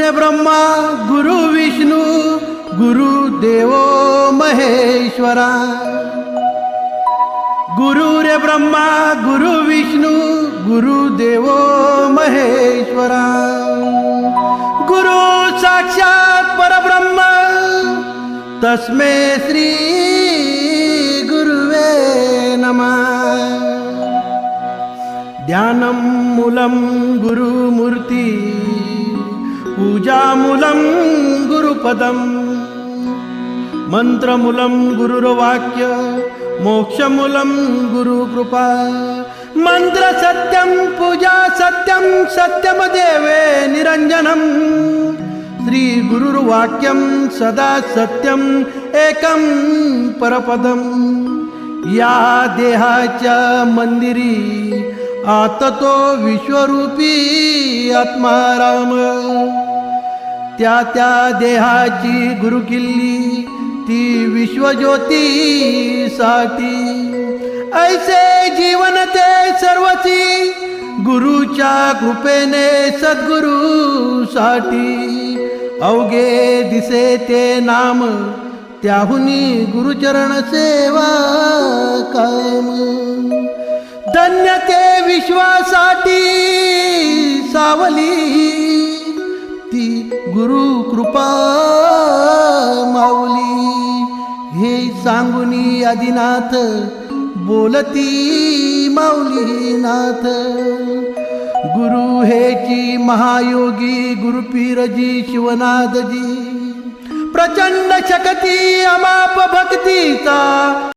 रे ब्रह्मा गुरु विष्णू गुरु देवो महेश्वरा। गुरु रे ब्रह्मा गुरु विष्णू गुरु देवो महेश्वरा। गुरु साक्षात परब्रह्म तस्मै श्री गुरुवे नमः। ध्यानं मूलं गुरुमूर्ति पूजामूलं गुरुपदं मंत्रमूलं गुरुर्वाक्य मोक्षमूलं गुरुकृपा। मंत्र सत्यं पूजा सत्यं सत्यमदेवे निरंजनम् श्री गुरुर्वाक्यं सदा सत्यं एकं परपदं। या देहाच्या मंदिरी आततो विश्वरूपी आत्माराम। त्या त्या देहाची गुरुकिल्ली ती विश्वज्योती साठी। ऐसे जीवन ते सर्वची गुरुच्या कृपेने सद्गुरु साठी। अवघे दिसे ते नाम त्याहुनी गुरुचरण सेवा काम। धन्य ते विश्वासाठी सावली ती गुरु कृपा माऊली। हे सांगुनी आदिनाथ बोलती माऊलीनाथ। गुरु हेची महायोगी गुरुपीरजी शिवनाथजी। प्रचंड शक्ती अमाप भक्तीचा